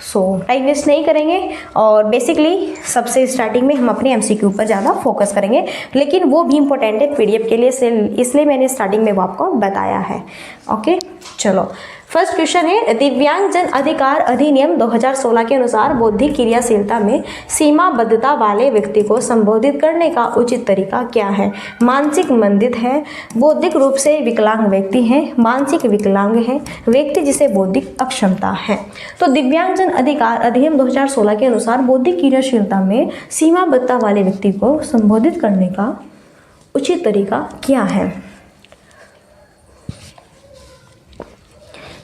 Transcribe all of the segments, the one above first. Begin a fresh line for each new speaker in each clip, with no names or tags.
सो time waste नहीं करेंगे और बेसिकली सबसे स्टार्टिंग में हम अपने एमसीक्यू पर ज़्यादा फोकस करेंगे, लेकिन वो भी इम्पोर्टेंट है पीडीएफ के लिए, इसलिए मैंने स्टार्टिंग में वो आपको बताया है। ओके, चलो फर्स्ट क्वेश्चन है, दिव्यांगजन अधिकार अधिनियम 2016 के अनुसार बौद्धिक क्रियाशीलता में सीमाबद्धता वाले व्यक्ति को संबोधित करने का उचित तरीका क्या है? मानसिक मंदित है, बौद्धिक रूप से विकलांग व्यक्ति है, मानसिक विकलांग है, व्यक्ति जिसे बौद्धिक अक्षमता है। तो दिव्यांगजन अधिकार अधिनियम 2016 के अनुसार बौद्धिक क्रियाशीलता में सीमाबद्धता वाले व्यक्ति को संबोधित करने का उचित तरीका क्या है?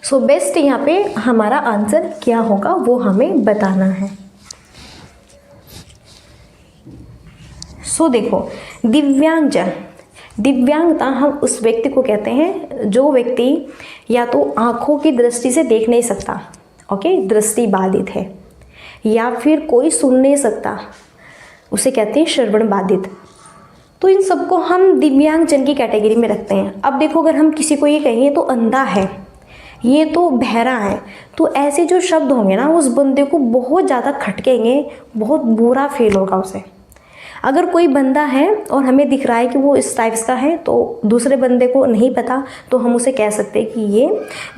सो बेस्ट यहाँ पे हमारा आंसर क्या होगा वो हमें बताना है। सो देखो, दिव्यांगजन, दिव्यांगता हम उस व्यक्ति को कहते हैं जो व्यक्ति या तो आँखों की दृष्टि से देख नहीं सकता, ओके, दृष्टि बाधित है, या फिर कोई सुन नहीं सकता, उसे कहते हैं श्रवण बाधित। तो इन सबको हम दिव्यांगजन की कैटेगरी में रखते हैं। अब देखो, अगर हम किसी को ये कहें तो अंधा है, ये तो बहरा है, तो ऐसे जो शब्द होंगे ना उस बंदे को बहुत ज़्यादा खटकेंगे, बहुत बुरा फील होगा उसे। अगर कोई बंदा है और हमें दिख रहा है कि वो इस टाइप्स का है, तो दूसरे बंदे को नहीं पता, तो हम उसे कह सकते हैं कि ये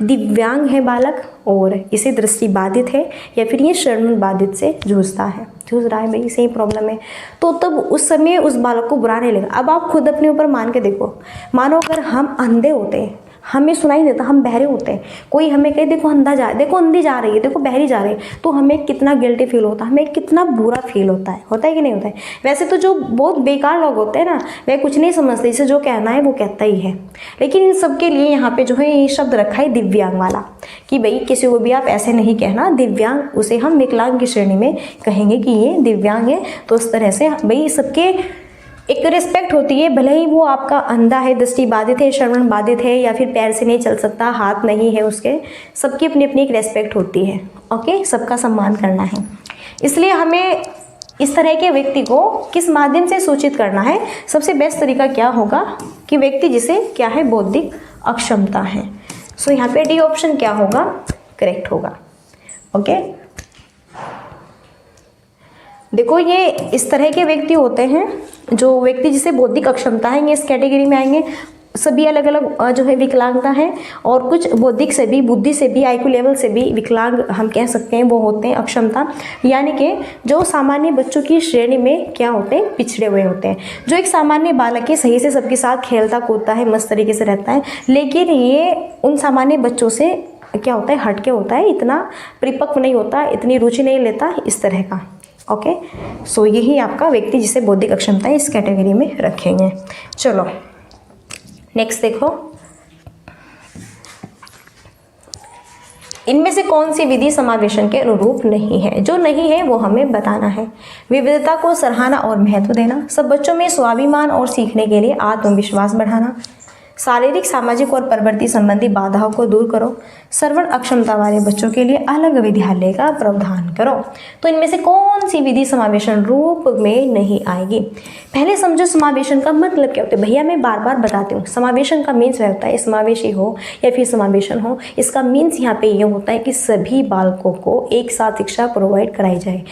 दिव्यांग है बालक और इसे दृष्टि बाधित है, या फिर ये श्रवण बाधित से जूझ रहा है भाई, सही प्रॉब्लम है। तो तब उस समय उस बालक को बुरा नहीं लगेगा। अब आप खुद अपने ऊपर मान के देखो, मानो अगर हम अंधे होते हैं, हमें सुनाई देता, हम बहरे होते हैं, कोई हमें कहे देखो अंधा जा, देखो अंधी जा रही है, देखो बहरी जा रही है, तो हमें कितना गिल्टी फील होता है, हमें कितना बुरा फील होता है कि नहीं होता है? वैसे तो जो बहुत बेकार लोग होते हैं ना, वे कुछ नहीं समझते, इसे जो कहना है वो कहता ही है। लेकिन इन सब के लिए यहाँ पे जो है ये शब्द रखा है दिव्यांग वाला, कि भाई किसी को भी आप ऐसे नहीं कहना दिव्यांग, उसे हम विकलांग की श्रेणी में कहेंगे कि ये दिव्यांग है। तो इस तरह से भाई सबके एक रिस्पेक्ट होती है, भले ही वो आपका अंधा है, दृष्टि बाधित है, श्रवण बाधित है, या फिर पैर से नहीं चल सकता, हाथ नहीं है उसके, सबकी अपनी अपनी एक रिस्पेक्ट होती है। ओके, सबका सम्मान करना है। इसलिए हमें इस तरह के व्यक्ति को किस माध्यम से सूचित करना है? सबसे बेस्ट तरीका क्या होगा कि व्यक्ति जिसे क्या है, बौद्धिक अक्षमता है। सो यहाँ पे डी ऑप्शन क्या होगा, करेक्ट होगा। ओके, देखो ये इस तरह के व्यक्ति होते हैं, जो व्यक्ति जिसे बौद्धिक अक्षमता है, ये इस कैटेगरी में आएंगे। सभी अलग अलग जो है विकलांगता है, और कुछ बौद्धिक से भी, बुद्धि से भी, आईक्यू लेवल से भी विकलांग हम कह सकते हैं, वो होते हैं अक्षमता, यानी कि जो सामान्य बच्चों की श्रेणी में क्या होते हैं, पिछड़े हुए होते हैं। जो एक सामान्य बालक है, सही से सबके साथ खेलता कूदता है, मस्त तरीके से रहता है, लेकिन ये उन सामान्य बच्चों से क्या होता है, हटके होता है, इतना परिपक्व नहीं होता, इतनी रुचि नहीं लेता, इस तरह का। ओके, सो यही आपका व्यक्ति जिसे बौद्धिक अक्षमता है, इस कैटेगरी में रखेंगे। चलो नेक्स्ट देखो, इनमें से कौन सी विधि समावेशन के अनुरूप नहीं है? जो नहीं है वो हमें बताना है। विविधता को सराहना और महत्व देना, सब बच्चों में स्वाभिमान और सीखने के लिए आत्मविश्वास बढ़ाना, शारीरिक, सामाजिक और प्रवृत्ति संबंधी बाधाओं को दूर करो, श्रवण अक्षमता वाले बच्चों के लिए अलग विद्यालय का प्रावधान करो। तो इनमें से कौन सी विधि समावेशन रूप में नहीं आएगी? पहले समझो समावेशन का मतलब क्या होता है। भैया मैं बार बार बताती हूँ, समावेशन का मीन्स वह होता है, समावेशी हो या फिर समावेशन हो, इसका मीन्स यहाँ पे ये होता है कि सभी बालकों को एक साथ शिक्षा प्रोवाइड कराई जाए।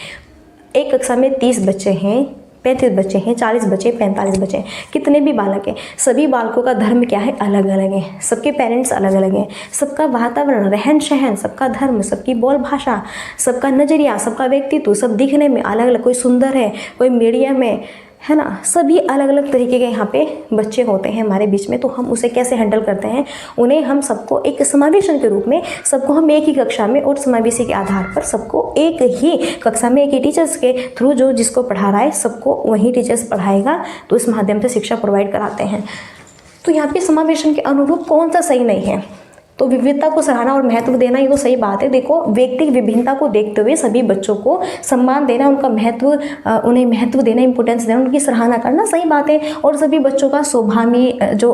एक कक्षा में 30 बच्चे हैं, 35 बच्चे हैं, 40 बच्चे, 45 बच्चे, कितने भी बालक हैं, सभी बालकों का धर्म क्या है, अलग अलग है, सबके पेरेंट्स अलग अलग हैं, सबका वातावरण, रहन सहन, सबका धर्म, सबकी बोल भाषा, सबका नज़रिया, सबका व्यक्तित्व, सब दिखने में अलग अलग, कोई सुंदर है, कोई मीडियम है ना, सभी अलग अलग तरीके के यहाँ पे बच्चे होते हैं हमारे बीच में। तो हम उसे कैसे हैंडल करते हैं? उन्हें हम सबको एक समावेशन के रूप में, सबको हम एक ही कक्षा में और समावेशी के आधार पर सबको एक ही कक्षा में एक ही टीचर्स के थ्रू, जो जिसको पढ़ा रहा है सबको वही टीचर्स पढ़ाएगा, तो इस माध्यम से शिक्षा प्रोवाइड कराते हैं। तो यहाँ पे समावेशन के अनुरूप कौन सा सही नहीं है? तो विविधता को सराहना और महत्व देना, ये तो सही बात है। देखो, व्यक्तिगत विभिन्नता को देखते हुए सभी बच्चों को सम्मान देना, उनका महत्व, उन्हें महत्व देना, इंपोर्टेंस देना, उनकी सराहना करना सही बात है। और सभी बच्चों का जो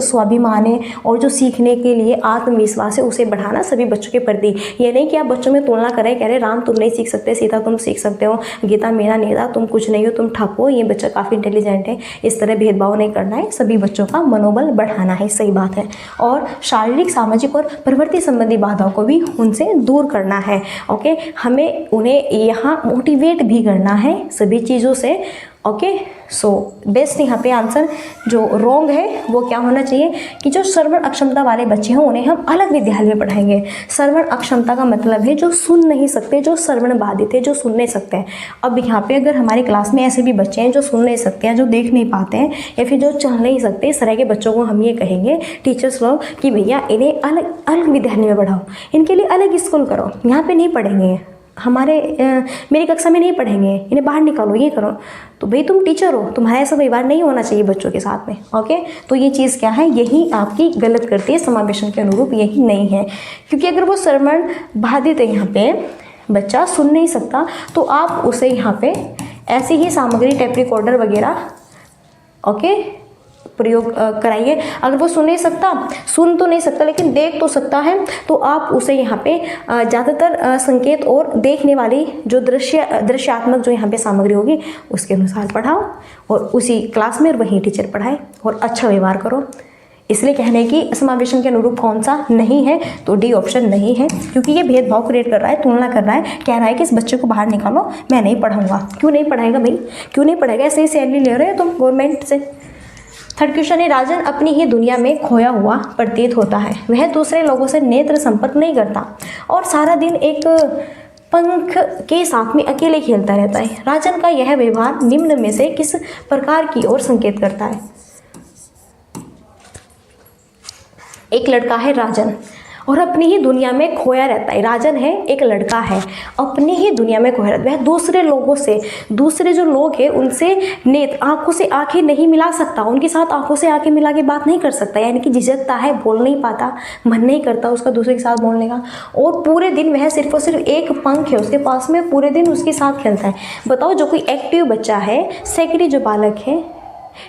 स्वाभिमान है और जो सीखने के लिए आत्मविश्वास है, उसे बढ़ाना सभी बच्चों के प्रति। ये नहीं कि आप बच्चों में तुलना करें, कह रहे राम तुम नहीं सीख सकते, सीता तुम सीख सकते हो, गीता मेरा नेता, तुम कुछ नहीं हो, तुम ठप हो, ये बच्चा काफ़ी इंटेलिजेंट है, इस तरह भेदभाव नहीं करना है, सभी बच्चों का मनोबल बढ़ाना है, सही बात है। और शारीरिक, सामाजिक और प्रवृत्ति संबंधी बाधाओं को भी उनसे दूर करना है। ओके, हमें उन्हें यहाँ मोटिवेट भी करना है सभी चीज़ों से। ओके, सो बेस्ट यहाँ पे आंसर जो रॉन्ग है वो क्या होना चाहिए कि जो श्रवण अक्षमता वाले बच्चे हैं उन्हें हम अलग विद्यालय में पढ़ाएंगे। श्रवण अक्षमता का मतलब है जो सुन नहीं सकते, जो श्रवण बाधित है, जो सुन नहीं सकते हैं। अब यहाँ पे अगर हमारी क्लास में ऐसे भी बच्चे हैं जो सुन नहीं सकते हैं, जो देख नहीं पाते हैं या फिर जो चल नहीं सकते, इस तरह के बच्चों को हम ये कहेंगे टीचर्स लोग कि भैया इन्हें अलग अलग विद्यालय में पढ़ाओ, इनके लिए अलग स्कूल करो, यहाँ पर नहीं पढ़ेंगे, हमारे मेरी कक्षा में नहीं पढ़ेंगे, इन्हें बाहर निकालो, ये करो। तो भाई तुम टीचर हो, तुम्हारा ऐसा व्यवहार नहीं होना चाहिए बच्चों के साथ में। ओके, तो ये चीज़ क्या है, यही आपकी गलत करती है, समावेशन के अनुरूप यही नहीं है। क्योंकि अगर वो श्रवण बाधित है, यहाँ पे बच्चा सुन नहीं सकता, तो आप उसे यहाँ पे ऐसी ही सामग्री टेप रिकॉर्डर वगैरह ओके प्रयोग कराइए। अगर वो सुन नहीं सकता, सुन तो नहीं सकता लेकिन देख तो सकता है, तो आप उसे यहाँ पे ज़्यादातर संकेत और देखने वाली जो दृश्यात्मक जो यहाँ पे सामग्री होगी उसके अनुसार पढ़ाओ और उसी क्लास में वही टीचर पढ़ाए और अच्छा व्यवहार करो। इसलिए कहने की समावेशन के अनुरूप कौन सा नहीं है, तो डी ऑप्शन नहीं है, क्योंकि ये भेदभाव क्रिएट कर रहा है, तुलना कर रहा है, कह रहा है कि इस बच्चे को बाहर निकालो, मैं नहीं पढ़ाऊंगा। क्यों नहीं पढ़ाएगा भाई, क्यों नहीं पढ़ाएगा? ऐसे ही सैलरी ले रहे हो तुम गवर्नमेंट से। थर्ड क्वेश्चन है, राजन अपनी ही दुनिया में खोया हुआ प्रतीत होता है, वह दूसरे लोगों से नेत्र संपर्क नहीं करता और सारा दिन एक पंख के साथ में अकेले खेलता रहता है। राजन का यह व्यवहार निम्न में से किस प्रकार की ओर संकेत करता है? एक लड़का है राजन और अपनी ही दुनिया में खोया रहता है। राजन है, एक लड़का है, अपनी ही दुनिया में खोया रहता है। वह दूसरे लोगों से, दूसरे जो लोग हैं उनसे नेत्र, आंखों से आंखें नहीं मिला सकता, उनके साथ आंखों से आंखें मिला के बात नहीं कर सकता, यानी कि झिझकता है, बोल नहीं पाता, मन नहीं करता उसका दूसरे के साथ बोलने का। और पूरे दिन वह सिर्फ और सिर्फ एक पंख है उसके पास में, पूरे दिन उसके साथ खेलता है। बताओ, जो कोई एक्टिव बच्चा है, सक्रिय जो बालक है,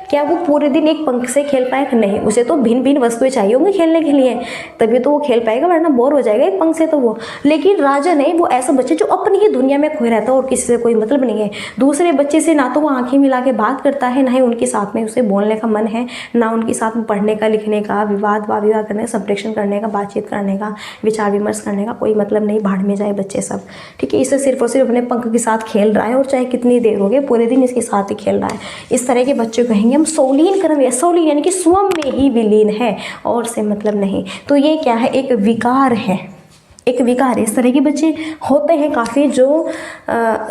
क्या वो पूरे दिन एक पंख से खेल पाएगा? नहीं, उसे तो भिन्न भिन्न वस्तुएं चाहिए होंगी खेलने के लिए, तभी तो वो खेल पाएगा, वरना बोर हो जाएगा एक पंख से तो वो। लेकिन राजन है वो ऐसा बच्चा जो अपनी ही दुनिया में खोया रहता है और किसी से कोई मतलब नहीं है। दूसरे बच्चे से ना तो वो आंखें मिला के बात करता है, ना ही उनके साथ में उसे बोलने का मन है, ना उनके साथ में पढ़ने का, लिखने का, विवाद वाद करने का, संप्रेषण करने का, बातचीत करने का, विचार विमर्श करने का कोई मतलब नहीं। भाड़ में जाए बच्चे सब, ठीक है। इसे सिर्फ और सिर्फ अपने पंख के साथ खेल रहा है और चाहे कितनी देर हो गई पूरे दिन इसके साथ ही खेल रहा है। इस तरह के बच्चे कहेंगे हम सौलीन कर्म, सौलीन यानी कि स्वयं में ही विलीन है और से मतलब नहीं। तो ये क्या है, एक विकार है, एक विकार है। इस तरह के बच्चे होते हैं काफ़ी जो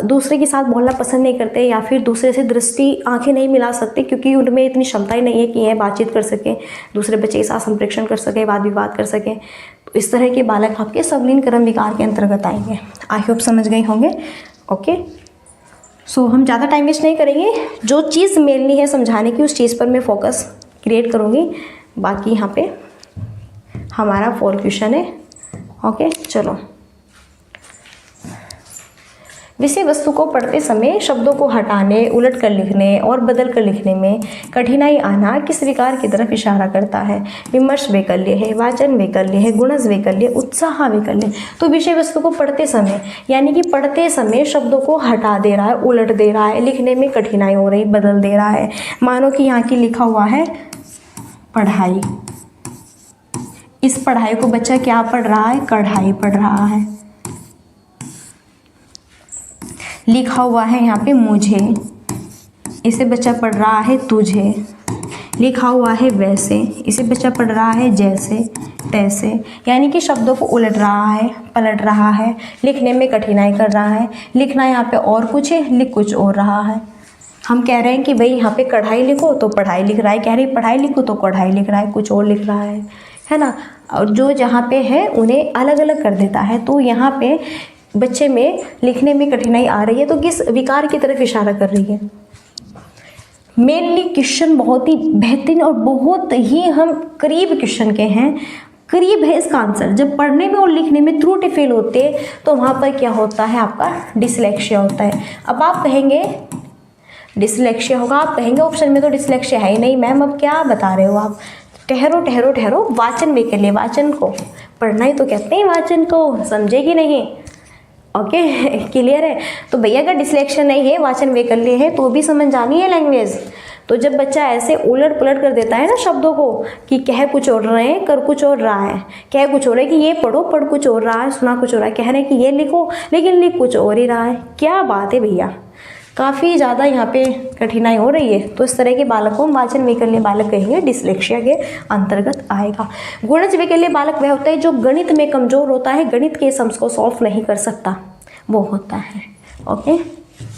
दूसरे के साथ बोलना पसंद नहीं करते या फिर दूसरे से दृष्टि आंखें नहीं मिला सकते, क्योंकि उनमें इतनी क्षमता ही नहीं है कि यह बातचीत कर सकें, दूसरे बच्चे के साथ संप्रेषण कर सकें, वाद विवाद कर सकें। तो इस तरह के बालक आपके सौलीन कर्म विकार के अंतर्गत आएंगे। आई होप समझ गए होंगे। ओके, सो हम ज़्यादा टाइम वेस्ट नहीं करेंगे, जो चीज़ मिलनी है समझाने की उस चीज़ पर मैं फोकस क्रिएट करूँगी। बाकी यहाँ पे हमारा 4 क्वेश्चन है। ओके, चलो। विषय वस्तु को पढ़ते समय शब्दों को हटाने, उलट कर लिखने और बदल कर लिखने में कठिनाई आना किस विकार की तरफ इशारा करता है? विमर्श वैकल्य है, वाचन वैकल्य है, गुणज वैकल्य, उत्साह वैकल्य। तो विषय वस्तु को पढ़ते समय यानी कि पढ़ते समय शब्दों को हटा दे रहा है, उलट दे रहा है, लिखने में कठिनाई हो रही, बदल दे रहा है। मानो कि यहाँ की लिखा हुआ है पढ़ाई, इस पढ़ाई को बच्चा क्या पढ़ रहा है? कढ़ाई पढ़ रहा है। लिखा हुआ है यहाँ पे मुझे, इसे बच्चा पढ़ रहा है तुझे। लिखा हुआ है वैसे, इसे बच्चा पढ़ रहा है जैसे तैसे। यानी कि शब्दों को उलट रहा है, पलट रहा है, लिखने में कठिनाई कर रहा है। लिखना यहाँ पे और कुछ है, लिख कुछ और रहा है। हम कह रहे हैं कि भाई यहाँ पे कढ़ाई लिखो तो पढ़ाई लिख रहा है, कह रही पढ़ाई लिखो तो कढ़ाई लिख रहा है, कुछ और लिख रहा है ना। और जो जहाँ पे है उन्हें अलग अलग कर देता है। तो यहाँ पे बच्चे में लिखने में कठिनाई आ रही है, तो किस विकार की तरफ इशारा कर रही है? मेनली क्वेश्चन बहुत ही बेहतरीन और बहुत ही हम करीब क्वेश्चन के हैं, करीब है इसका आंसर। जब पढ़ने में और लिखने में त्रुटि फेल होते तो वहाँ पर क्या होता है? आपका डिसलेक्सिया होता है। अब आप कहेंगे डिसलेक्सिया होगा, आप कहेंगे ऑप्शन में तो डिसलेक्सिया है ही नहीं मैम, अब क्या बता रहे हो आप? ठहरो ठहरो ठहरो, वाचन वैकल्य, वाचन को पढ़ना ही तो कहते हैं, वाचन को समझेगी नहीं। ओके, क्लियर है? तो भैया अगर डिसलेक्सिया नहीं है, वाचन वैकल्य है, तो भी समझ जानी है लैंग्वेज। तो जब बच्चा ऐसे उलट पलट कर देता है ना शब्दों को, कि कह कुछ और रहे हैं कर कुछ और रहा है, कह कुछ और है कि ये पढ़ो पढ़ कुछ और रहा है, सुना कुछ और रहा है, कह रहे हैं कि ये लिखो लेकिन लिख कुछ और ही रहा है, क्या बात है भैया, काफ़ी ज़्यादा यहाँ पे कठिनाई हो रही है। तो इस तरह के बालक को हम वाचन वैकल्य बालक कहेंगे, डिसलेक्सिया के अंतर्गत आएगा। गुणज वैकल्य बालक वह होता है जो गणित में कमज़ोर होता है, गणित के सम्स को सॉल्व नहीं कर सकता, वो होता है। ओके,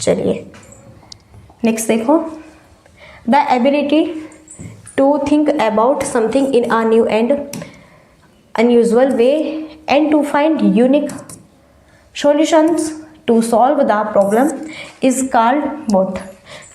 चलिए नेक्स्ट देखो, the ability to think about something in a new and unusual way and to find unique solutions to solve the problem is called what.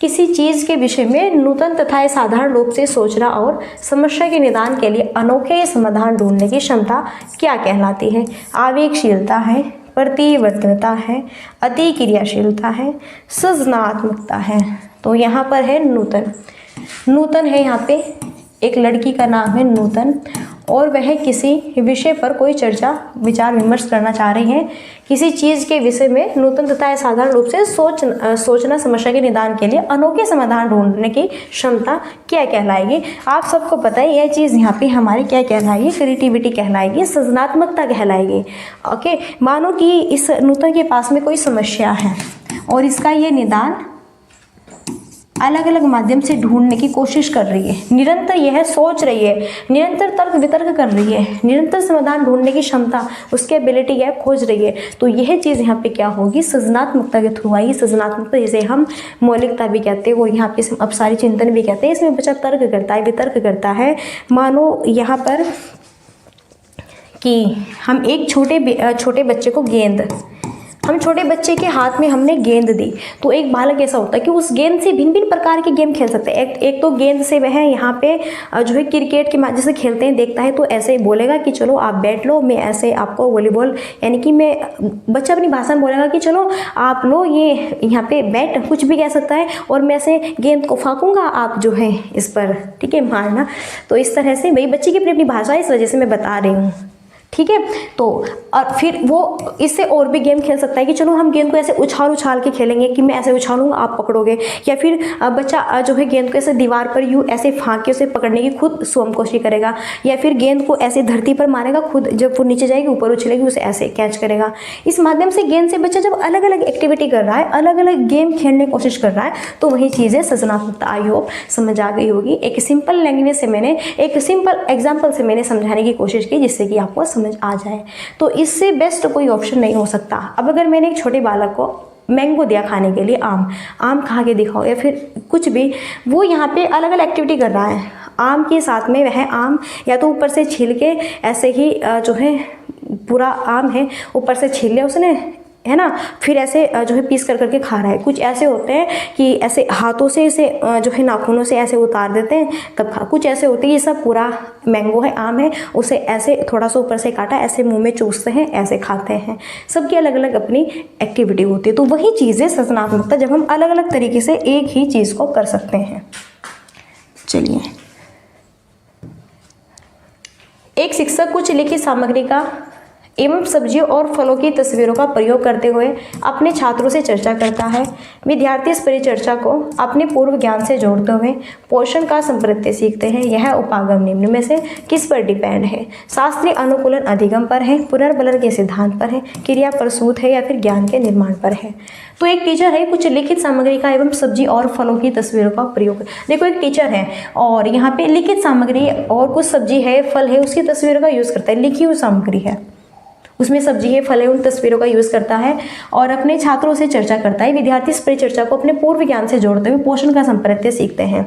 किसी चीज़ के विषय में नूतन तथा साधारण रूप से सोचना और समस्या के निदान के लिए अनोखे समाधान ढूंढने की क्षमता क्या कहलाती है? आवेगशीलता है, प्रतिवर्तनता है, अति क्रियाशीलता है, सृजनात्मकता है। तो यहाँ पर है नूतन, नूतन है यहाँ पे, एक लड़की का नाम है नूतन और वह किसी विषय पर कोई चर्चा विचार विमर्श करना चाह रही हैं। किसी चीज़ के विषय में नूतन तथा साधारण रूप से सोचना समस्या के निदान के लिए अनोखे समाधान ढूंढने की क्षमता क्या कहलाएगी? आप सबको पता है यह चीज़ यहाँ पे हमारी क्या कहलाएगी? क्रिएटिविटी कहलाएगी, सृजनात्मकता कहलाएगी। ओके, मानो कि इस नूतन के पास में कोई समस्या है और इसका ये निदान अलग अलग माध्यम से ढूंढने की कोशिश कर रही है, निरंतर यह सोच रही है, निरंतर तर्क वितर्क कर रही है, निरंतर समाधान ढूंढने की क्षमता, उसकी एबिलिटी है, खोज रही है। तो यह चीज़ यहाँ पे क्या होगी? सृजनात्मकता के थ्रू आएगी। सृजनात्मकता जिसे हम मौलिकता भी कहते हैं, वो यहाँ पे अब सारी चिंतन भी कहते हैं। इसमें बच्चा तर्क करता है, वितर्क करता है। मानो यहाँ पर कि हम एक छोटे बच्चे को हम छोटे बच्चे के हाथ में हमने गेंद दी, तो एक बालक ऐसा होता है कि उस गेंद से भिन्न भिन्न प्रकार के गेम खेल सकते हैं। एक तो गेंद से वह यहाँ पे जो है क्रिकेट के माध्यम से खेलते हैं देखता है, तो ऐसे बोलेगा कि चलो आप बैट लो, मैं ऐसे आपको वॉलीबॉल, यानी कि बच्चा अपनी भाषा में बोलेगा कि चलो आप लो ये यहाँ पे बैट, कुछ भी कह सकता है, और मैं ऐसे गेंद को फाँकूंगा, आप जो है इस पर ठीक है मारना। तो इस तरह से वही बच्चे की अपनी भाषा, इस वजह से मैं बता रही हूँ, ठीक है। तो और फिर वो इससे और भी गेम खेल सकता है कि चलो हम गेंद को ऐसे उछाल के खेलेंगे कि मैं ऐसे उछालूंगा आप पकड़ोगे, या फिर बच्चा जो है गेंद को ऐसे दीवार पर यूँ ऐसे फाँक के उसे पकड़ने की खुद स्वयं कोशिश करेगा, या फिर गेंद को ऐसे धरती पर मारेगा, खुद जब वो नीचे जाएगी ऊपर उछलेगी उसे ऐसे कैच करेगा। इस माध्यम से गेंद से बच्चा जब अलग अलग एक्टिविटी कर रहा है, अलग अलग गेम खेलने की कोशिश कर रहा है, तो वही चीज़ें सृजनात्मकता। आई होप समझ आ गई होगी। एक सिंपल लैंग्वेज से मैंने, एक सिंपल एग्जाम्पल से मैंने समझाने की कोशिश की जिससे कि आपको समझ आ जाए। तो इससे बेस्ट कोई ऑप्शन नहीं हो सकता। अब अगर मैंने एक छोटे बालक को मैंगो दिया खाने के लिए, आम खा के दिखाओ या फिर कुछ भी, वो यहाँ पे अलग अलग एक्टिविटी कर रहा है। आम के साथ में वह आम या तो ऊपर से छील के ऐसे ही जो है पूरा आम है ऊपर से छील लिया उसने, है ना, फिर ऐसे जो है पीस कर करके खा रहा है। कुछ ऐसे होते हैं कि ऐसे हाथों से इसे जो है नाखूनों से ऐसे उतार देते हैं तब खा। कुछ ऐसे होते हैं ये सब पूरा मैंगो है, आम है, उसे ऐसे थोड़ा सा ऊपर से काटा, ऐसे मुंह में चूसते हैं, ऐसे खाते हैं। सबकी अलग अलग अपनी एक्टिविटी होती है। तो वही चीज़ है सृजनात्मकता, जब हम अलग अलग तरीके से एक ही चीज़ को कर सकते हैं। चलिए, एक शिक्षक कुछ लिखित सामग्री का एवं सब्जियों और फलों की तस्वीरों का प्रयोग करते हुए अपने छात्रों से चर्चा करता है। विद्यार्थी इस परिचर्चा को अपने पूर्व ज्ञान से जोड़ते हुए पोषण का संप्रत्यय सीखते हैं। यह उपागम निम्न में से किस पर डिपेंड है? शास्त्रीय अनुकूलन अधिगम पर है, पुनर्बलन के सिद्धांत पर है, क्रिया प्रसूत है, या फिर ज्ञान के निर्माण पर है। तो एक टीचर है, कुछ लिखित सामग्री का एवं सब्जी और फलों की तस्वीरों का प्रयोग। देखो एक टीचर है और यहाँ पे लिखित सामग्री और कुछ सब्जी है, फल है, उसकी तस्वीरों का यूज़ करता है। लिखी हुई सामग्री है, उसमें सब्जी है, फल है, उन तस्वीरों का यूज़ करता है और अपने छात्रों से चर्चा करता है। विद्यार्थी इस परिचर्चा को अपने पूर्व ज्ञान से जोड़ते हुए पोषण का संप्रत्यय सीखते हैं।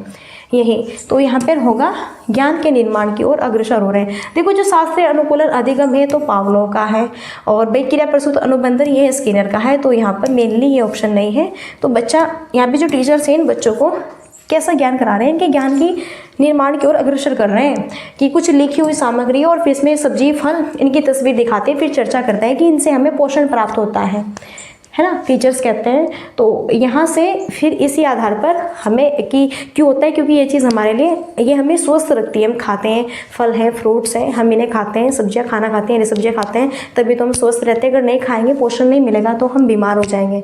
यही तो यहाँ पर होगा, ज्ञान के निर्माण की ओर अग्रसर हो रहे हैं। देखो जो शास्त्रीय अनुकूलन अधिगम है तो पावलोव का है, और भाई क्रिया प्रसूत अनुबंधन ये स्किनर का है। तो यहाँ पर मेनली ये ऑप्शन नहीं है। तो बच्चा यहाँ पे जो टीचर्स हैं इन बच्चों को कैसा ज्ञान करा रहे हैं, इनके ज्ञान की निर्माण की ओर अग्रसर कर रहे हैं कि कुछ लिखी हुई सामग्री और फिर इसमें सब्जी फल इनकी तस्वीर दिखाते हैं, फिर चर्चा करते हैं कि इनसे हमें पोषण प्राप्त होता है ना, टीचर्स कहते हैं। तो यहाँ से फिर इसी आधार पर हमें कि क्यों होता है, क्योंकि ये चीज़ हमारे लिए, ये हमें स्वस्थ रखती है। हम खाते हैं, फल हैं, फ्रूट्स हैं, हम इन्हें खाते हैं, सब्जियाँ खाना खाते हैं, हरी सब्जियाँ खाते हैं, तभी तो हम स्वस्थ रहते हैं। अगर नहीं खाएंगे, पोषण नहीं मिलेगा तो हम बीमार हो जाएंगे।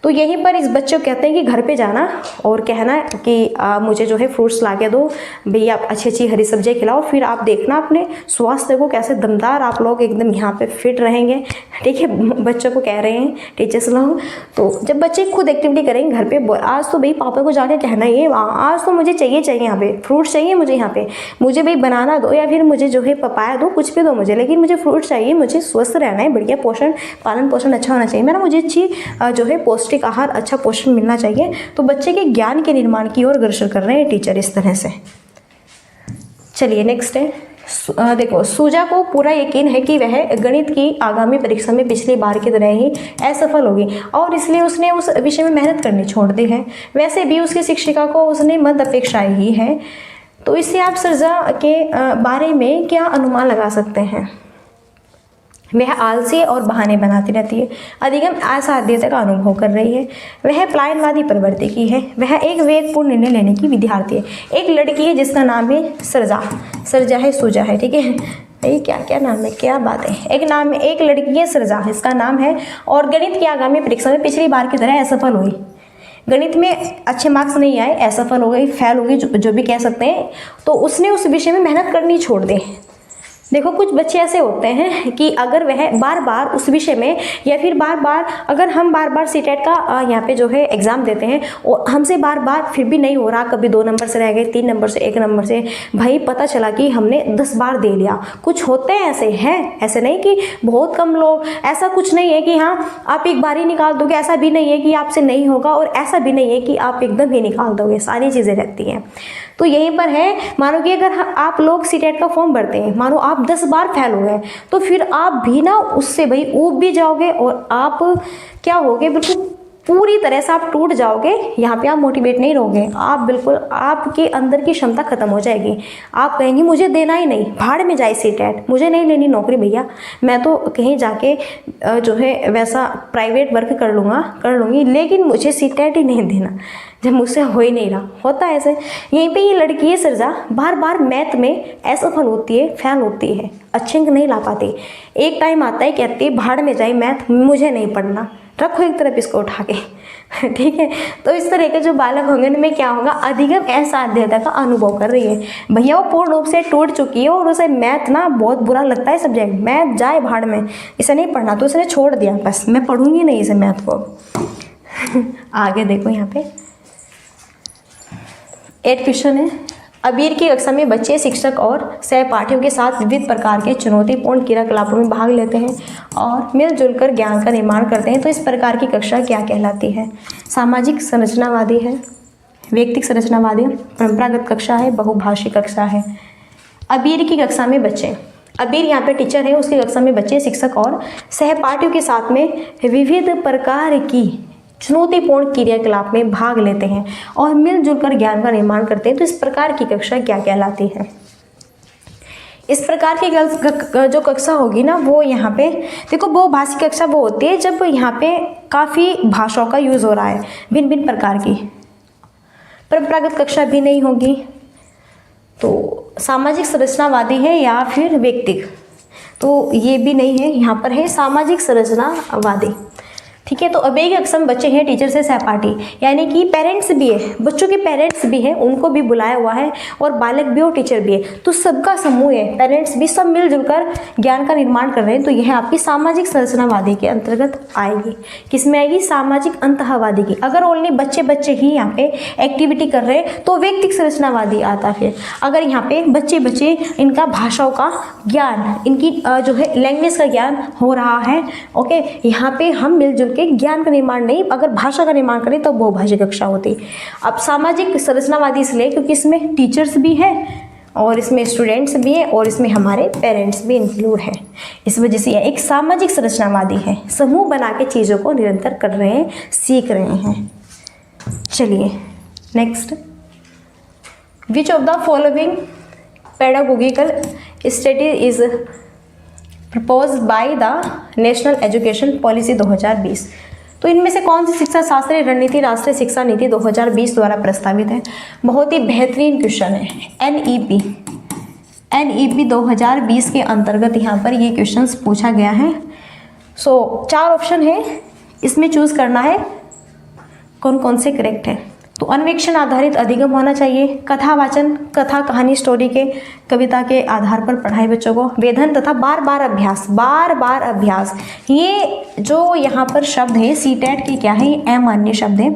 तो यहीं पर इस बच्चे को कहते हैं कि घर पे जाना और कहना कि मुझे जो है फ्रूट्स ला के दो भैया, आप अच्छी अच्छी हरी सब्जियाँ खिलाओ, फिर आप देखना अपने स्वास्थ्य को कैसे दमदार आप लोग एकदम यहाँ पे फिट रहेंगे। ठीक है, बच्चों को कह रहे हैं टीचर्स लोग। तो जब बच्चे खुद एक्टिविटी करेंगे घर पे, आज तो भाई पापा को जाके कहना ही है आज तो मुझे चाहिए यहाँ पे फ्रूट्स चाहिए, मुझे यहाँ पे मुझे भाई बनाना दो या फिर मुझे जो है पपाया दो, कुछ भी दो मुझे, लेकिन मुझे फ्रूट्स चाहिए, मुझे स्वस्थ रहना है, बढ़िया पोषण पालन पोषण अच्छा होना चाहिए मेरा, मुझे अच्छी जो है पौष्टिक आहार अच्छा पोषण मिलना चाहिए। तो बच्चे के ज्ञान के निर्माण की ओर अग्रसर कर रहे हैं टीचर इस तरह से। चलिए नेक्स्ट है, देखो सूजा को पूरा यकीन है कि वह गणित की आगामी परीक्षा में पिछली बार की तरह ही असफल होगी और इसलिए उसने उस विषय में मेहनत करनी छोड़ दी है। वैसे भी उसकी शिक्षिका को उसने मद अपेक्षाएं ही है। तो इससे आप सृजा के बारे में क्या अनुमान लगा सकते हैं? वह आलसी और बहाने बनाती रहती है, अधिगम असाध्यता का अनुभव कर रही है, वह पलायनवादी प्रवृत्ति की है, वह एक वेगपूर्ण निर्णय लेने की विद्यार्थी है। एक लड़की है जिसका नाम है सरजा है, सूजा है, ठीक है, ये क्या क्या नाम है, क्या बात है, एक नाम है, एक लड़की है सरजा, इसका नाम है, और गणित की आगामी परीक्षा में पिछली बार की तरह असफल हुई। गणित में अच्छे मार्क्स नहीं आए, असफल हो गई, फेल हो गई, जो भी कह सकते हैं। तो उसने उस विषय में मेहनत करनी छोड़ दी। देखो कुछ बच्चे ऐसे होते हैं कि अगर वह बार बार उस विषय में या फिर बार बार अगर हम बार बार सीटेट का यहाँ पे जो है एग्ज़ाम देते हैं और हमसे बार बार फिर भी नहीं हो रहा, कभी 2 नंबर से रह गए, 3 नंबर से, 1 नंबर से, भाई पता चला कि हमने 10 बार दे लिया। कुछ होते हैं ऐसे हैं, ऐसे नहीं कि बहुत कम लोग, ऐसा कुछ नहीं है कि हाँ आप एक बार ही निकाल दोगे, ऐसा भी नहीं है कि आपसे नहीं होगा और ऐसा भी नहीं है कि आप एकदम ही निकाल दोगे, सारी चीज़ें रहती हैं। तो यहीं पर है, मानो कि अगर आप लोग सीटेट का फॉर्म भरते हैं, मानो आप 10 बार फेल हो गए तो फिर आप भी ना उससे भाई ऊब भी जाओगे और आप क्या होगे, बिल्कुल पूरी तरह से आप टूट जाओगे। यहाँ पे आप मोटिवेट नहीं रहोगे, आप बिल्कुल आपके अंदर की क्षमता खत्म हो जाएगी। आप कहेंगे मुझे देना ही नहीं, भाड़ में जाए सीटेट, मुझे नहीं लेनी नौकरी भैया, मैं तो कहीं जाके जो है वैसा प्राइवेट वर्क कर लूँगी, लेकिन मुझे सीटेट ही नहीं देना जब मुझसे हो ही नहीं रहा। होता है ऐसे। यहीं पे ये लड़की है सरजा बार बार मैथ में असफल होती है, फेल होती है, अच्छे अंक नहीं ला पाती। एक टाइम आता है कहती है भाड़ में जाए मैथ, मुझे नहीं पढ़ना, रखो एक तरफ इसको उठा के। ठीक है, तो इस तरह के जो बालक होंगे उनमें क्या होगा, अधिगम असाध्यता का अनुभव कर रही है। भैया वो पूर्ण रूप से टूट चुकी है और उसे मैथ ना बहुत बुरा लगता है सब्जेक्ट, मैथ जाए भाड़ में, इसे नहीं पढ़ना, तो उसने छोड़ दिया, बस मैं पढ़ूंगी नहीं इसे मैथ को। आगे देखो यहाँ पे 8 क्वेश्चन है। अबीर की कक्षा में बच्चे शिक्षक और सहपाठियों के साथ विविध प्रकार के चुनौतीपूर्ण क्रियाकलापों में भाग लेते हैं और मिलजुल कर ज्ञान का निर्माण करते हैं। तो इस प्रकार की कक्षा क्या कहलाती है? सामाजिक संरचनावादी है, व्यक्तिक संरचनावादी, परंपरागत कक्षा है, बहुभाषी कक्षा है। अबीर की कक्षा में बच्चे, अबीर यहाँ पे टीचर है, उसकी कक्षा में बच्चे शिक्षक और सहपाठियों के साथ में विविध प्रकार की चुनौतीपूर्ण क्रियाकलाप में भाग लेते हैं और मिलजुल कर ज्ञान का निर्माण करते हैं। तो इस प्रकार की कक्षा क्या कहलाती है? इस प्रकार की जो कक्षा होगी ना, वो यहाँ पे देखो बहुभाषी कक्षा वो होती है जब यहाँ पे काफ़ी भाषाओं का यूज़ हो रहा है, भिन्न भिन्न प्रकार की। परंपरागत कक्षा भी नहीं होगी। तो सामाजिक संरचनावादी है या फिर व्यक्तिक, तो ये भी नहीं है, यहाँ पर है सामाजिक संरचनावादी। ठीक है, तो अब एक अक्षम बच्चे हैं टीचर से सहपाठी, यानी कि पेरेंट्स भी है, बच्चों के पेरेंट्स भी हैं, उनको भी बुलाया हुआ है और बालक भी और टीचर भी है, तो सबका समूह है, पेरेंट्स भी सब मिलजुल कर ज्ञान का निर्माण कर रहे हैं। तो यह आपकी सामाजिक संरचनावादी के अंतर्गत आएगी। किसमें आएगी? सामाजिक अंतःवादी की। अगर ओनली बच्चे बच्चे ही यहाँ पे एक्टिविटी कर रहे हैं तो व्यक्तिक संरचनावादी आता है। अगर यहाँ पे बच्चे बच्चे इनका भाषाओं का ज्ञान, इनकी जो है लैंग्वेज का ज्ञान हो रहा है, ओके, यहाँ पे हम मिलजुल के ज्ञान का निर्माण नहीं, अगर भाषा का निर्माण करें तो बहुभाषी कक्षा होती। अब सामाजिक संरचनावादी इसलिए क्योंकि इसमें टीचर्स भी हैं और इसमें स्टूडेंट्स भी हैं और इसमें हमारे पेरेंट्स भी इंक्लूड हैं, इस वजह से यह एक सामाजिक संरचनावादी है। समूह बना के चीज़ों को निरंतर कर रहे हैं, सीख रहे हैं। चलिए next, which of the following pedagogical study is proposed by the national education policy 2020। तो इनमें से कौन सी शिक्षा शास्त्रीय रणनीति राष्ट्रीय शिक्षा नीति 2020 द्वारा प्रस्तावित है? बहुत ही बेहतरीन क्वेश्चन है। एनईपी 2020 के अंतर्गत यहाँ पर ये क्वेश्चंस पूछा गया है। 4 ऑप्शन है, इसमें चूज करना है कौन कौन से करेक्ट है? तो अन्वेक्षण आधारित अधिगम होना चाहिए, कथा वाचन, कथा कहानी स्टोरी के कविता के आधार पर पढ़ाई बच्चों को, वेधन तथा बार बार अभ्यास, बार बार अभ्यास। ये जो यहाँ पर शब्द है सीटेट के क्या है, ये अमान्य शब्द है,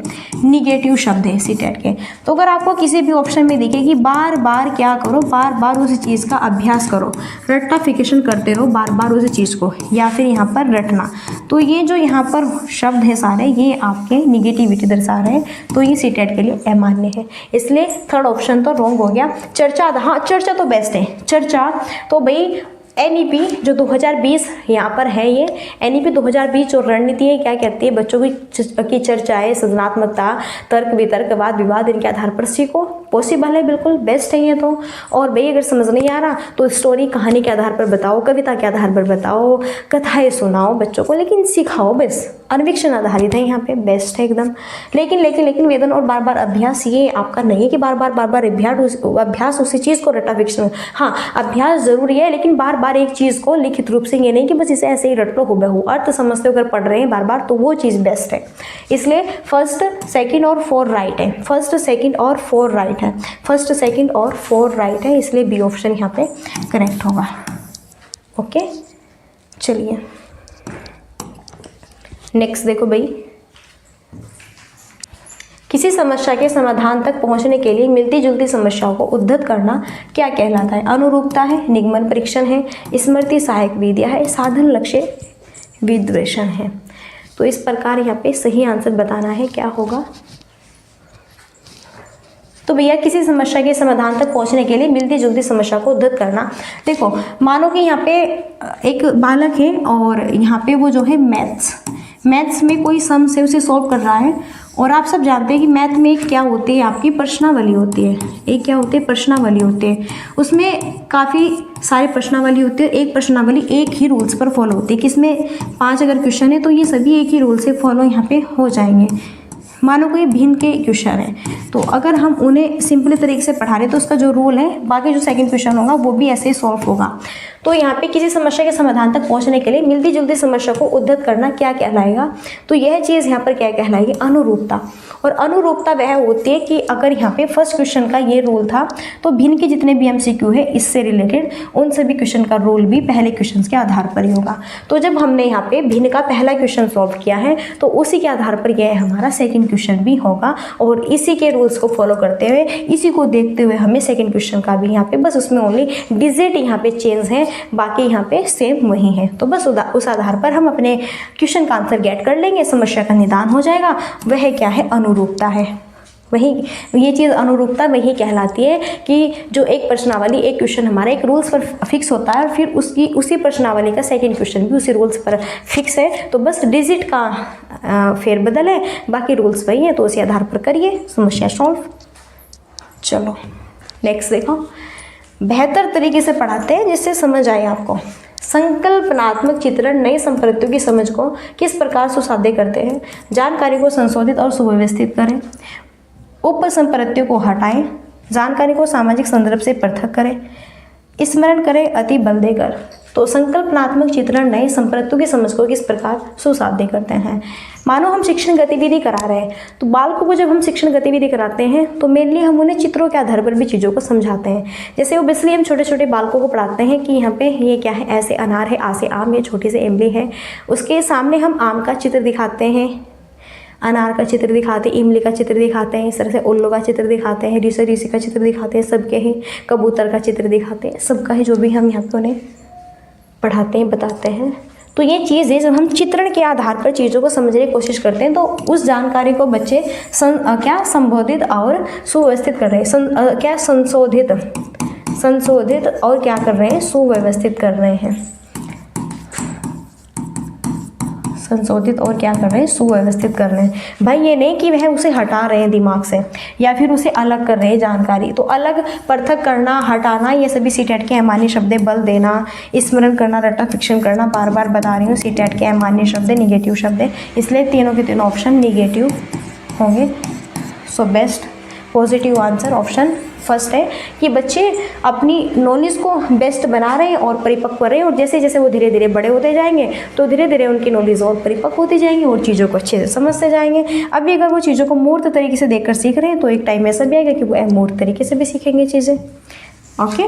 निगेटिव शब्द है सीटेट के। तो अगर आपको किसी भी ऑप्शन में दिखे कि बार बार क्या करो, बार बार उस चीज़ का अभ्यास करो, रट्टाफिकेशन करते रहो बार बार उस चीज़ को, या फिर यहाँ पर रटना, तो ये जो यहाँ पर शब्द है सारे ये आपके निगेटिविटी दर्शा रहे हैं, तो ये सीटेट के लिए अमान्य है। इसलिए थर्ड ऑप्शन तो रॉन्ग हो गया। चर्चा, हाँ चर्चा तो बेस्ट है। चर्चा तो भाई NEP जो 2020 यहाँ पर है, ये NEP 2020 जो रणनीति है क्या कहती है, बच्चों की चर्चाएं, सृजनात्मकता, तर्क वितर्क, वाद विवाद, इनके आधार पर सीखो। पॉसिबल है, बिल्कुल बेस्ट है ये तो। और भाई अगर समझ नहीं आ रहा तो स्टोरी कहानी के आधार पर बताओ, कविता के आधार पर बताओ, कथाएं सुनाओ बच्चों को, लेकिन सिखाओ बस। अन्वेक्षण आधारित है यहाँ पे, बेस्ट है एकदम। लेकिन वेदन और बार बार अभ्यास ये आपका नहीं है कि बार बार अभ्यास उसी चीज़ को रट्टाफिकेशन। हाँ अभ्यास जरूरी है, लेकिन बार बार एक चीज़ को लिखित रूप से, ये नहीं कि बस इसे ऐसे ही रट लो हुबहू, अर्थ समझते अगर पढ़ रहे हैं बार बार तो वो चीज़ बेस्ट है। इसलिए फर्स्ट सेकंड और फोर राइट है, फर्स्ट सेकंड और फोर राइट है, फर्स्ट सेकंड और फोर राइट है, इसलिए बी ऑप्शन यहाँ पे करेक्ट होगा। ओके चलिए नेक्स्ट देखो भाई, किसी समस्या के समाधान तक पहुंचने के लिए मिलती जुलती समस्याओं को उद्धत करना क्या कहलाता है? अनुरूपता है, निगमन परीक्षण है, स्मृति सहायक विद्या है, साधन लक्ष्य विश्लेषण है। तो इस प्रकार यहाँ पे सही आंसर बताना है, क्या होगा? तो भैया किसी समस्या के समाधान तक पहुंचने के लिए मिलती जुलती समस्या को उद्धत करना। देखो मानो कि यहाँ पे एक बालक है और यहाँ पे वो जो है मैथ्स में कोई सम से उसे सॉल्व कर रहा है, और आप सब जानते हैं कि मैथ में एक क्या होती है, आपकी प्रश्नावली होती है। एक क्या होती है? प्रश्नावली होती है। उसमें काफ़ी सारे प्रश्नावली होती है, एक प्रश्नावली एक ही रूल्स पर फॉलो होती है। किसमें 5 अगर क्वेश्चन है तो ये सभी एक ही रूल से फॉलो यहाँ पे हो जाएंगे। मानो कोई भिन्न के क्वेश्चन है, तो अगर हम उन्हें सिंपल तरीके से पढ़ा रहे तो उसका जो रूल है, बाकी जो सेकंड क्वेश्चन होगा वो भी ऐसे ही सॉल्व होगा। तो यहाँ पे किसी समस्या के समाधान तक पहुँचने के लिए मिलती जुलती समस्या को उद्धत करना क्या कहलाएगा? तो यह चीज़ यहाँ पर क्या कहलाएगी? अनुरूपता। और अनुरूपता वह होती है कि अगर यहाँ पे फर्स्ट क्वेश्चन का ये रूल था तो भिन्न के जितने भी MCQ है इससे रिलेटेड उन सभी क्वेश्चन का रूल भी पहले क्वेश्चन के आधार पर ही होगा। तो जब हमने यहाँ पे भिन्न का पहला क्वेश्चन सॉल्व किया है तो उसी के आधार पर यह हमारा सेकंड क्वेश्चन भी होगा, और इसी के रूल्स को फॉलो करते हुए, इसी को देखते हुए हमें सेकंड क्वेश्चन का भी यहाँ पे, बस उसमें ओनली डिजिट यहाँ पे चेंज है, बाकी यहाँ पे सेम वही है। तो बस उस आधार पर हम अपने क्वेश्चन का आंसर गेट कर लेंगे, समस्या का निदान हो जाएगा। वह क्या है? अनुरूपता है। वही ये चीज़ अनुरूपता वही कहलाती है कि जो एक प्रश्नावली, एक क्वेश्चन हमारा एक रूल्स पर फिक्स होता है और फिर उसी प्रश्नावली का सेकंड क्वेश्चन भी उसी रूल्स पर फिक्स है, तो बस डिजिट का फेरबदल है, बाकी रूल्स वही है, तो उसी आधार पर करिए समस्या सॉल्व। चलो नेक्स्ट देखो, बेहतर तरीके से पढ़ाते हैं जिससे समझ आए आपको। संकल्पनात्मक चित्रण नई संपत्तियों की समझ को किस प्रकार सुसाध्य करते हैं? जानकारी को संशोधित और सुव्यवस्थित करें, उपसंपत्तियों को हटाएं, जानकारी को सामाजिक संदर्भ से पृथक करें, स्मरण करें, अति बल देकर। तो संकल्पनात्मक चित्रण नए संपत्तियों की समझ को किस प्रकार सुसाध्य करते हैं? मानो हम शिक्षण गतिविधि करा रहे हैं, तो बालकों को जब हम शिक्षण गतिविधि कराते हैं तो मेनली हम उन्हें चित्रों के आधार पर भी चीज़ों को समझाते हैं। जैसे ओबियसली हम छोटे छोटे बालकों को पढ़ाते हैं कि यहाँ पे ये क्या है, ऐसे अनार है, आ से आम है, छोटी से इमली है, उसके सामने हम आम का चित्र दिखाते हैं, अनार का चित्र दिखाते हैं, इमली का चित्र दिखाते हैं, इस तरह से उल्लू का चित्र दिखाते हैं, ऋषि का चित्र दिखाते हैं, सबके ही कबूतर का चित्र दिखाते हैं, सबका ही जो भी हम यहाँ पे उन्हें पढ़ाते हैं, बताते हैं। तो ये चीज़ है, जब हम चित्रण के आधार पर चीज़ों को समझने की कोशिश करते हैं तो उस जानकारी को बच्चे संबोधित और सुव्यवस्थित कर रहे हैं, संशोधित और क्या कर रहे हैं? सुव्यवस्थित कर रहे हैं, संशोधित और क्या कर रहे हैं? सुव्यवस्थित कर रहे हैं। भाई ये नहीं कि वह उसे हटा रहे हैं दिमाग से या फिर उसे अलग कर रहे हैं जानकारी। तो अलग, पृथक करना, हटाना, ये सभी सीटेट के अमान्य शब्द है। बल देना, स्मरण करना, रट्टाफिकेशन करना, बार बार बता रही हूँ, सीटेट के अमान्य शब्द है, निगेटिव शब्द है, इसलिए तीनों के तीनों ऑप्शन निगेटिव होंगे। So best positive answer option first है कि बच्चे अपनी नॉलेज को बेस्ट बना रहे हैं और परिपक्व कर रहे हैं, और जैसे जैसे वो धीरे धीरे बड़े होते जाएंगे तो धीरे धीरे उनकी नॉलेज और परिपक्व होती जाएंगी और चीज़ों को अच्छे से समझते जाएंगे। अभी अगर वो चीज़ों को मूर्त तरीके से देखकर सीख रहे हैं तो एक टाइम ऐसा भी आएगा कि वो अमूर्त तरीके से भी सीखेंगे चीज़ें। ओके,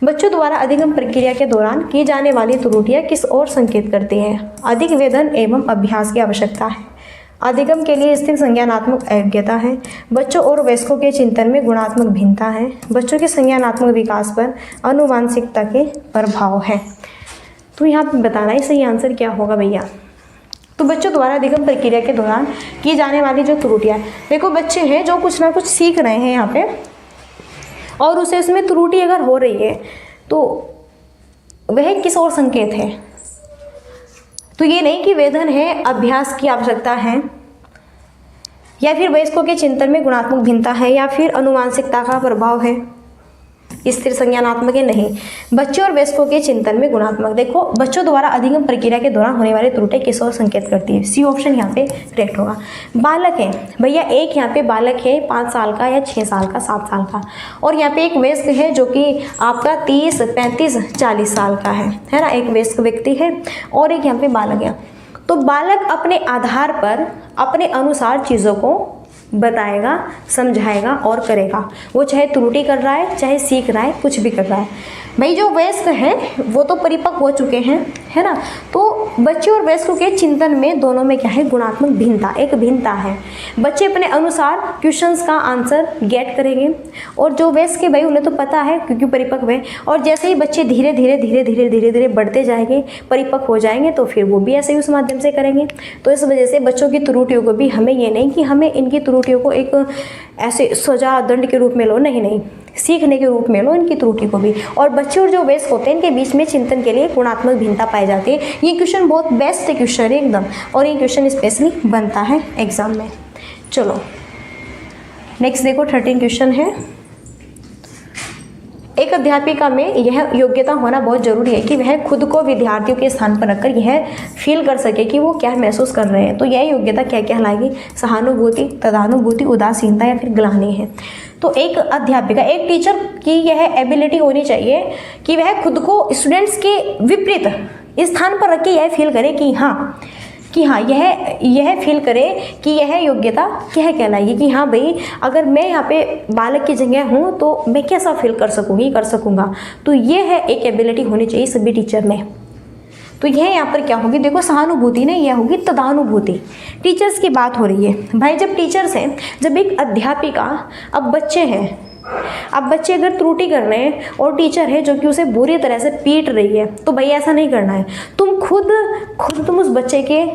बच्चों द्वारा अधिगम प्रक्रिया के दौरान की जाने वाली त्रुटियां किस ओर संकेत करती हैं? अधिक वेधन एवं अभ्यास की आवश्यकता है। अधिगम के लिए स्थिर संज्ञानात्मक अयोग्यता है। बच्चों और वयस्कों के चिंतन में गुणात्मक भिन्नता है। बच्चों के संज्ञानात्मक विकास पर आनुवांशिकता के प्रभाव है। तो यहाँ पे बताना है सही आंसर क्या होगा भैया। तो बच्चों द्वारा अधिगम प्रक्रिया के दौरान की जाने वाली जो त्रुटियां, देखो बच्चे हैं जो कुछ ना कुछ सीख रहे हैं यहाँ पे, और उसे इसमें त्रुटि अगर हो रही है तो वह किस ओर संकेत है? तो ये नहीं कि वेधन है, अभ्यास की आवश्यकता है, या फिर वयस्कों के चिंतन में गुणात्मक भिन्नता है, या फिर आनुवांशिकता का प्रभाव है, स्थिर संज्ञानात्मक है, नहीं। बच्चों और वयस्कों के चिंतन में गुणात्मक, देखो बच्चों द्वारा अधिगम प्रक्रिया के दौरान होने वाली त्रुटि किस ओर संकेत करती है? सी ऑप्शन यहाँ पे करेक्ट होगा। बालक है भैया, एक यहाँ पे बालक है 5 साल का या 6 साल का, 7 साल का, और यहाँ पे एक वयस्क है जो कि आपका 30, 35, 40 साल का है ना। एक वयस्क व्यक्ति है और एक यहाँ पे बालक है। तो बालक अपने आधार पर अपने अनुसार चीज़ों को बताएगा, समझाएगा और करेगा। वो चाहे त्रुटि कर रहा है, चाहे सीख रहा है, कुछ भी कर रहा है। भाई जो वयस्क हैं वो तो परिपक्व हो चुके हैं, है ना। तो बच्चे और वयस्कों के चिंतन में दोनों में क्या है? गुणात्मक भिन्नता, एक भिन्नता है। बच्चे अपने अनुसार क्वेश्चंस का आंसर गेट करेंगे, और जो वयस्क के भाई उन्हें तो पता है क्योंकि परिपक्व है, और जैसे ही बच्चे धीरे धीरे धीरे धीरे धीरे धीरे बढ़ते जाएंगे, परिपक्व हो जाएंगे, तो फिर वो भी ऐसे ही उस माध्यम से करेंगे। तो इस वजह से बच्चों की त्रुटियों को भी हमें ये नहीं कि हमें इनकी त्रुटियों को एक ऐसे सजा दंड के रूप में लो, नहीं नहीं, सीखने के रूप में लो इनकी त्रुटि को भी। और बच्चे और जो वयस्क होते हैं इनके बीच में चिंतन के लिए गुणात्मक भिन्नता पाई जाती है। ये क्वेश्चन बहुत बेस्ट क्वेश्चन है एकदम, और ये क्वेश्चन स्पेशली बनता है एग्जाम में। चलो नेक्स्ट देखो, 13 क्वेश्चन है। एक अध्यापिका में यह योग्यता होना बहुत जरूरी है कि वह खुद को विद्यार्थियों के स्थान पर रखकर यह फील कर सके कि वो क्या महसूस कर रहे हैं। तो यह योग्यता क्या कहलाएगी? सहानुभूति, तदानुभूति, उदासीनता या फिर ग्लानि है। तो एक अध्यापिका, एक टीचर की यह एबिलिटी होनी चाहिए कि वह खुद को स्टूडेंट्स के विपरीत स्थान पर रख के यह फील करे कि हाँ यह फील करे कि यह योग्यता क्या कहलाएगी, कि हाँ भाई अगर मैं यहाँ पे बालक की जगह हूँ तो मैं कैसा फील कर सकूँगी, कर सकूँगा। तो ये है एक एबिलिटी होनी चाहिए सभी टीचर में। तो यह यहाँ पर क्या होगी? देखो सहानुभूति नहीं, यह होगी तदानुभूति। टीचर्स की बात हो रही है भाई, जब टीचर्स हैं, जब एक अध्यापिका, अब बच्चे हैं, अब बच्चे अगर त्रुटि कर रहे हैं और टीचर है जो कि उसे बुरी तरह से पीट रही है, तो भाई ऐसा नहीं करना है। तुम खुद तुम उस बच्चे के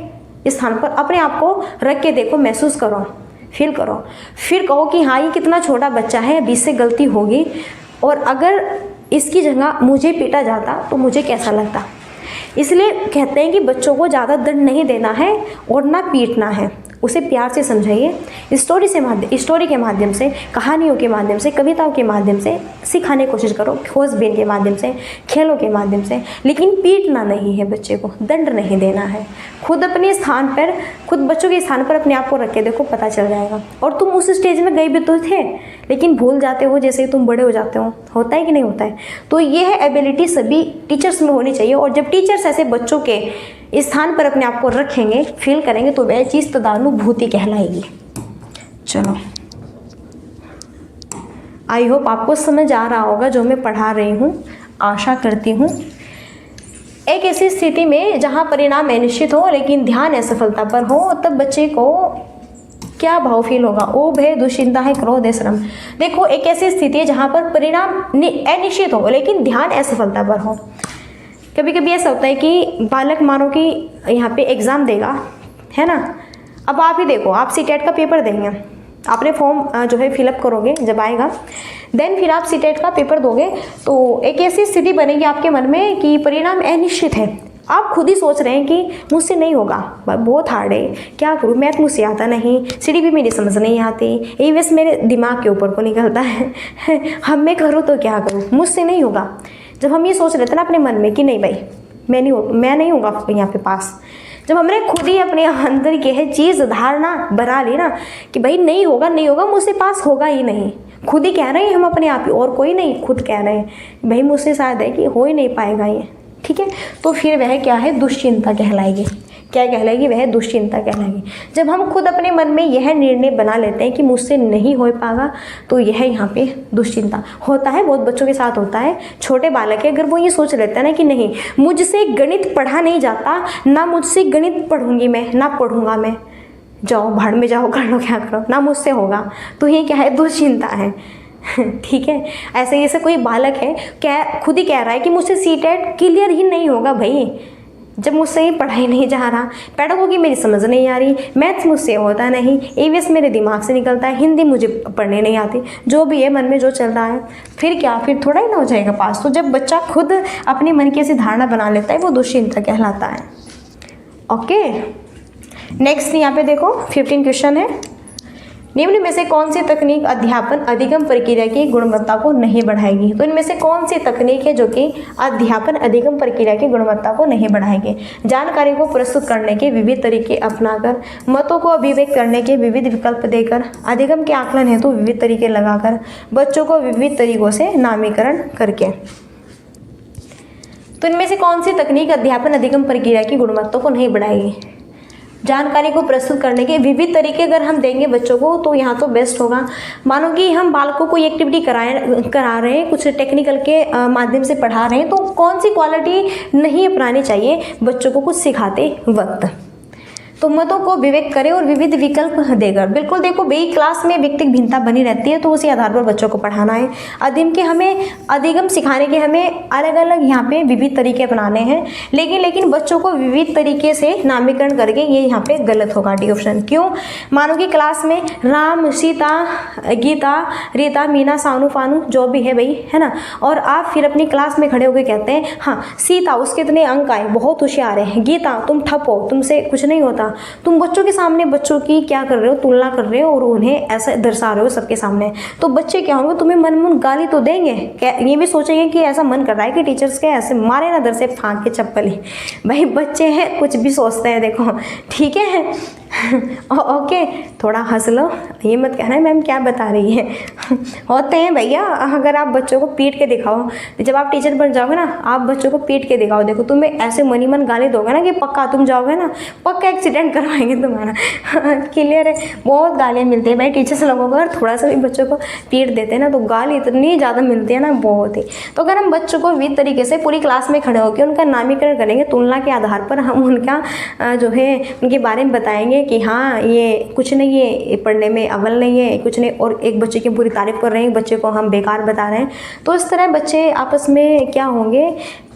स्थान पर अपने आप को रख के देखो, महसूस करो, फील करो, फिर कहो कि हाँ ये कितना छोटा बच्चा है, अभी इससे गलती होगी, और अगर इसकी जगह मुझे पीटा जाता तो मुझे कैसा लगता। इसलिए कहते हैं कि बच्चों को ज़्यादा दंड नहीं देना है और ना पीटना है, उसे प्यार से समझाइए। स्टोरी के माध्यम से, कहानियों के माध्यम से, कविताओं के माध्यम से सिखाने की कोशिश करो, खोजबीन के माध्यम से, खेलों के माध्यम से, लेकिन पीटना नहीं है, बच्चे को दंड नहीं देना है। खुद अपने स्थान पर, खुद बच्चों के स्थान पर अपने आप को रख के देखो, पता चल जाएगा। और तुम उस स्टेज में गए भी तो थे, लेकिन भूल जाते हो जैसे ही तुम बड़े हो जाते हो, होता है कि नहीं होता है। तो ये है एबिलिटी सभी टीचर्स में होनी चाहिए, और जब टीचर्स ऐसे बच्चों के स्थान पर अपने आप को रखेंगे, फील करेंगे, तो वह चीज़ तदानुभूति कहलाएगी। चलो आई होप आपको समझ आ रहा होगा जो मैं पढ़ा रही हूँ, आशा करती हूँ। एक ऐसी स्थिति में जहाँ परिणाम अनिश्चित हो लेकिन ध्यान असफलता पर हो, तब बच्चे को क्या भाव फील होगा? ओ भय, दुश्चिंता है, क्रोध है, श्रम। देखो एक ऐसी स्थिति है जहाँ पर परिणाम अनिश्चित हो लेकिन ध्यान असफलता पर हो। कभी कभी ऐसा होता है कि बालक मानो कि यहाँ पे एग्ज़ाम देगा, है ना। अब आप ही देखो, आप सीटेट का पेपर देंगे, आपने फॉर्म जो है फिलअप करोगे, जब आएगा देन फिर आप सीटेट का पेपर दोगे, तो एक ऐसी स्थिति बनेगी आपके मन में कि परिणाम अनिश्चित है। आप खुद ही सोच रहे हैं कि मुझसे नहीं होगा, बहुत हार्ड है, क्या करूँ, मैथ मुझसे आता नहीं, सीडी भी मेरी समझ नहीं आती, ईवीएस मेरे दिमाग के ऊपर को निकलता है, हम मैं करूँ तो क्या करूँ, मुझसे नहीं होगा। जब हम ये सोच रहे थे ना अपने मन में कि नहीं भाई मैं नहीं होगा यहाँ पे पास, जब हमने खुद ही अपने अंदर की है चीज़ धारणा बना ली ना कि भाई नहीं होगा मुझसे पास होगा ही नहीं, खुद ही कह रहे हैं हम अपने आप ही, और कोई नहीं, खुद कह रहे हैं भाई मुझसे शायद है कि हो ही नहीं पाएगा ये, ठीक है। तो फिर वह क्या है, दुश्चिंता कहलाएगी। क्या कहलाएगी, वह दुश्चिंता कहलाएगी। जब हम खुद अपने मन में यह निर्णय बना लेते हैं कि मुझसे नहीं हो पाएगा, तो यह यहाँ पे दुश्चिंता होता है। बहुत बच्चों के साथ होता है, छोटे बालक है, अगर वो ये सोच लेता है ना कि नहीं मुझसे गणित पढ़ा नहीं जाता, ना मुझसे गणित पढ़ूंगी मैं, ना पढ़ूंगा मैं, जाओ भाड़ में जाओ, कर लो क्या करो, ना मुझसे होगा, तो ये क्या है, दुश्चिंता है। ठीक है। ऐसे जैसे कोई बालक है, क्या खुद ही कह रहा है कि मुझसे सीटेट क्लियर ही नहीं होगा भाई, जब मुझसे ये पढ़ाई नहीं जा रहा, पेडागोगी मेरी समझ नहीं आ रही, मैथ्स मुझसे होता नहीं, ईवीएस मेरे दिमाग से निकलता है, हिंदी मुझे पढ़ने नहीं आती, जो भी है मन में जो चल रहा है, फिर क्या, फिर थोड़ा ही ना हो जाएगा पास। तो जब बच्चा खुद अपने मन की ऐसी धारणा बना लेता है, वो दुश्चिंता कहलाता है। ओके, नेक्स्ट यहाँ पे देखो 15 क्वेश्चन है। निम्न में से कौन सी तकनीक अध्यापन अधिगम प्रक्रिया की गुणवत्ता को नहीं बढ़ाएगी? तो इनमें से कौन सी तकनीक है जो कि अध्यापन अधिगम प्रक्रिया की गुणवत्ता को नहीं बढ़ाएगी? जानकारी को प्रस्तुत करने के विविध तरीके अपनाकर, मतों को अभिव्यक्त करने के विविध विकल्प देकर, अधिगम के आकलन हेतु विविध तरीके लगाकर, बच्चों को विविध तरीकों से नामीकरण करके। तो इनमें से कौन सी तकनीक अध्यापन अधिगम प्रक्रिया की गुणवत्ता को नहीं बढ़ाएगी? जानकारी को प्रस्तुत करने के विविध तरीके अगर हम देंगे बच्चों को, तो यहाँ तो बेस्ट होगा। मानो कि हम बालकों को एक्टिविटी करा रहे हैं, कुछ टेक्निकल के माध्यम से पढ़ा रहे हैं, तो कौन सी क्वालिटी नहीं अपनानी चाहिए बच्चों को कुछ सिखाते वक्त? तो मतों को विवेक करें और विविध विकल्प देकर। बिल्कुल देखो भाई, क्लास में व्यक्तिगत भिन्नता बनी रहती है, तो उसी आधार पर बच्चों को पढ़ाना है। अधिगम सिखाने के हमें अलग अलग यहाँ पे विविध तरीके अपनाने हैं, लेकिन बच्चों को विविध तरीके से नामीकरण करके, ये यहाँ पे गलत होगा डी ऑप्शन। क्यों? मानो कि क्लास में राम, सीता, गीता, रीता, मीना, सानू, फानू जो भी है भाई, है ना, और आप फिर अपनी क्लास में खड़े होकर कहते हैं हाँ सीता उसके इतने अंक आए, बहुत होशियार है, गीता तुम ठप हो, तुमसे कुछ नहीं होता। तुम बच्चों के सामने बच्चों की क्या कर रहे हो, तुलना कर रहे हो और उन्हें ऐसा दर्शा रहे हो सबके सामने, तो बच्चे क्या होंगे, तुम्हें मन गाली तो देंगे, ये भी सोचेंगे कि ऐसा मन कर रहा है कि टीचर्स के ऐसे मारे ना, दर से फांक के चप्पल ही। भाई बच्चे हैं, कुछ भी सोचते हैं, देखो ठीक है। ओके, थोड़ा हंस लो, ये मत कहना है मैम क्या बता रही है। होते हैं भैया, अगर आप बच्चों को पीट के दिखाओ, जब आप टीचर बन जाओगे ना, आप बच्चों को पीट के दिखाओ, देखो तुम्हें ऐसे मनी मन गाली दोगे ना कि पक्का तुम जाओगे ना, पक्का एक्सीडेंट करवाएंगे तुम्हारा। क्लियर है? बहुत गालियाँ मिलती है भाई टीचर्स लोगों को, अगर थोड़ा सा भी बच्चों को पीट देते हैं ना, तो गाली इतनी ज़्यादा मिलती है ना, बहुत ही। तो अगर हम बच्चों को विविध तरीके से पूरी क्लास में खड़े होकर उनका नामीकरण करेंगे, तुलना के आधार पर हम उनका जो है उनके बारे में बताएंगे कि हाँ ये कुछ नहीं है, पढ़ने में अव्वल नहीं है, कुछ नहीं, और एक बच्चे की पूरी तारीफ कर रहे हैं, बच्चे को हम बेकार बता रहे हैं, तो इस तरह बच्चे आपस में क्या होंगे,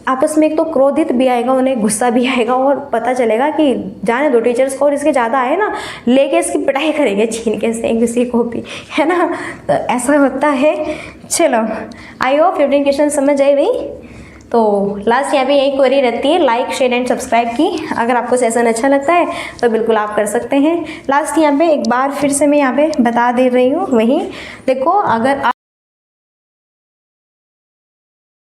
आपस में एक तो क्रोधित भी आएगा, उन्हें गुस्सा भी आएगा, और पता चलेगा कि जाने दो टीचर्स को, और इसके ज़्यादा आए ना लेके इसकी पिटाई करेंगे छीन के से किसी को भी, है ना, तो ऐसा होता है। चलो आई होप 15 क्वेश्चन समझ आए भाई। तो लास्ट यहाँ पे यही क्वेरी रहती है, लाइक शेयर एंड सब्सक्राइब की। अगर आपको सेशन अच्छा लगता है तो बिल्कुल आप कर सकते हैं। लास्ट यहाँ पे एक बार फिर से मैं यहाँ पे बता दे रही हूँ, वही देखो, अगर